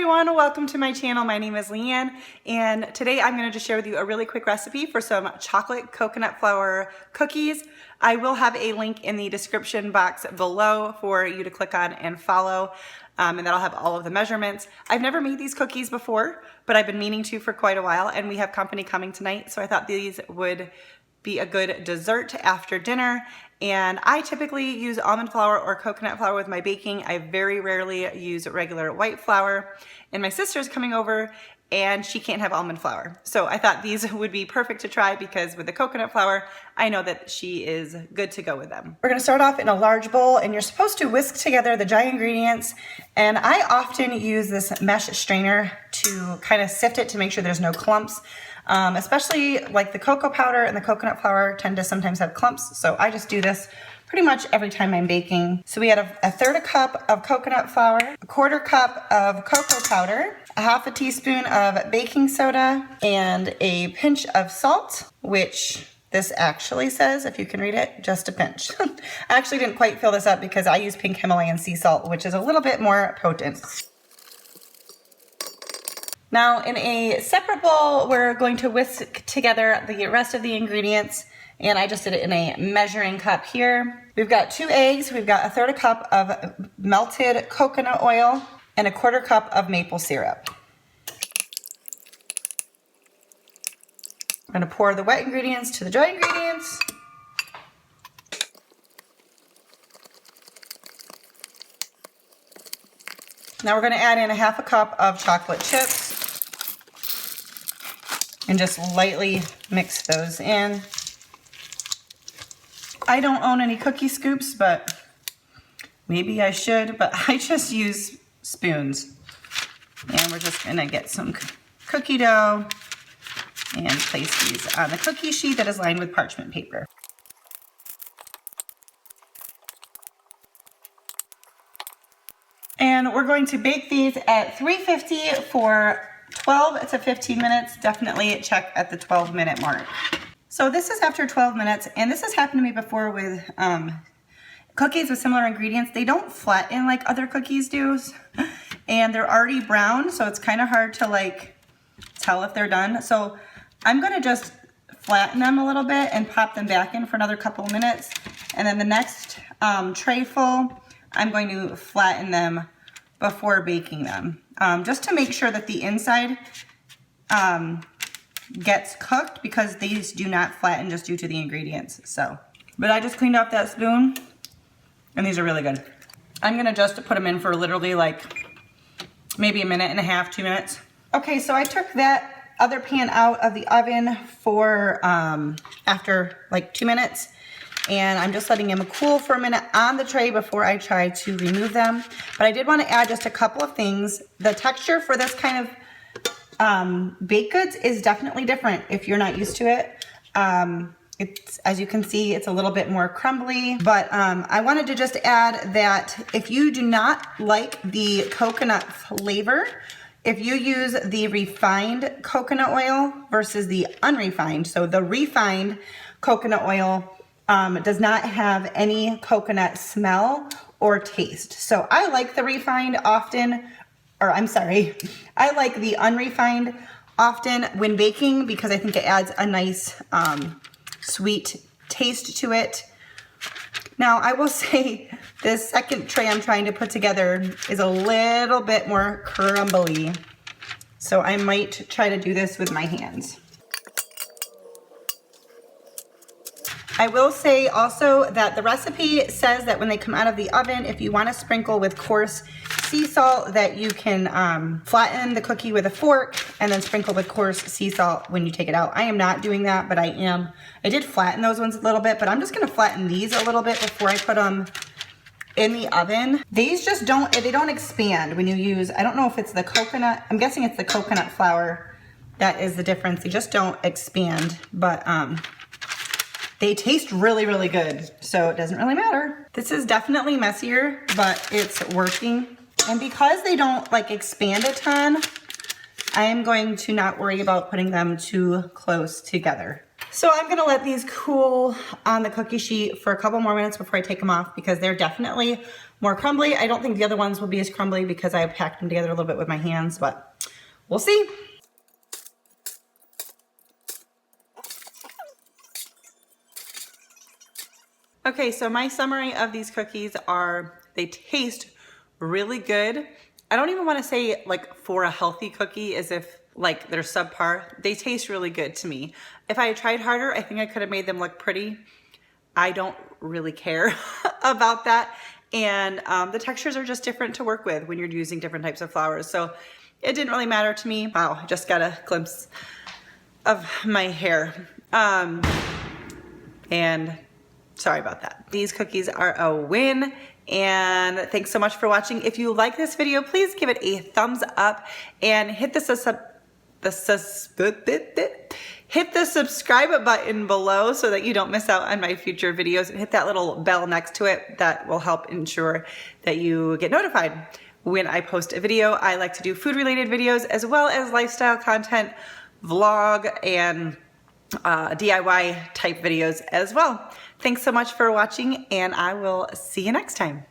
everyone, welcome to my channel. My name is Leanne, and today I'm going to just share with you a really quick recipe for some chocolate coconut flour cookies. I will have a link in the description box below for you to click on and follow, and that'll have all of the measurements. I've never made these cookies before, but I've been meaning to for quite a while, and we have company coming tonight, so I thought these would be a good dessert after dinner. And I typically use almond flour or coconut flour with my baking. I very rarely use regular white flour. And my sister's coming over and she can't have almond flour. So I thought these would be perfect to try because with the coconut flour, I know that she is good to go with them. We're gonna start off in a large bowl, and you're supposed to whisk together the dry ingredients. And I often use this mesh strainer to kind of sift it to make sure there's no clumps. Especially like the cocoa powder and the coconut flour tend to sometimes have clumps. So I just do this pretty much every time I'm baking. So we had a third a cup of coconut flour, a quarter cup of cocoa powder, a half a teaspoon of baking soda, and a pinch of salt, which this actually says, if you can read it, just a pinch. I actually didn't quite fill this up because I use pink Himalayan sea salt, which is a little bit more potent. Now in a separate bowl, we're going to whisk together the rest of the ingredients, and I just did it in a measuring cup here. We've got 2 eggs, we've got a third a cup of melted coconut oil, and a quarter cup of maple syrup. I'm gonna pour the wet ingredients to the dry ingredients. Now we're gonna add in a half a cup of chocolate chips and just lightly mix those in. I don't own any cookie scoops, but maybe I should, but I just use spoons. And we're just gonna get some cookie dough and place these on the cookie sheet that is lined with parchment paper. And we're going to bake these at 350 for 12 to 15 minutes. Definitely check at the 12-minute mark. So this is after 12 minutes, and this has happened to me before with cookies with similar ingredients. They don't flatten like other cookies do, and they're already brown, so it's kind of hard to like tell if they're done. So I'm gonna just flatten them a little bit and pop them back in for another couple of minutes. And then the next tray full, I'm going to flatten them before baking them, just to make sure that the inside gets cooked, because these do not flatten just due to the ingredients. So, but I just cleaned off that spoon, and these are really good. I'm gonna just put them in for literally like maybe a minute and a half, 2 minutes. Okay, so I took that other pan out of the oven for after like 2 minutes. And I'm just letting them cool for a minute on the tray before I try to remove them. But I did want to add just a couple of things. The texture for this kind of baked goods is definitely different if you're not used to it. It's, as you can see, it's a little bit more crumbly. But I wanted to just add that if you do not like the coconut flavor, if you use the refined coconut oil versus the unrefined, so the refined coconut oil does not have any coconut smell or taste. So I like the refined often, or I'm sorry, I like the unrefined often when baking because I think it adds a nice sweet taste to it. Now I will say this second tray I'm trying to put together is a little bit more crumbly. So I might try to do this with my hands. I will say also that the recipe says that when they come out of the oven, if you want to sprinkle with coarse sea salt, that you can flatten the cookie with a fork and then sprinkle with coarse sea salt when you take it out. I am not doing that, but I did flatten those ones a little bit, but I'm just going to flatten these a little bit before I put them in the oven. These just they don't expand when you use, I don't know if it's the coconut, I'm guessing it's the coconut flour that is the difference. They just don't expand, but they taste really, really good, so it doesn't really matter. This is definitely messier, but it's working. And because they don't like expand a ton, I am going to not worry about putting them too close together. So I'm gonna let these cool on the cookie sheet for a couple more minutes before I take them off, because they're definitely more crumbly. I don't think the other ones will be as crumbly because I packed them together a little bit with my hands, but we'll see. Okay, so my summary of these cookies are, they taste really good. I don't even want to say like for a healthy cookie as if like they're subpar. They taste really good to me. If I had tried harder, I think I could have made them look pretty. I don't really care about that. And the textures are just different to work with when you're using different types of flours. So it didn't really matter to me. Wow, I just got a glimpse of my hair. And sorry about that. These cookies are a win, and thanks so much for watching. If you like this video, please give it a thumbs up and hit the subscribe button below so that you don't miss out on my future videos, and hit that little bell next to it. That will help ensure that you get notified when I post a video. I like to do food related videos as well as lifestyle content, vlog, and DIY type videos as well. Thanks so much for watching, and I will see you next time.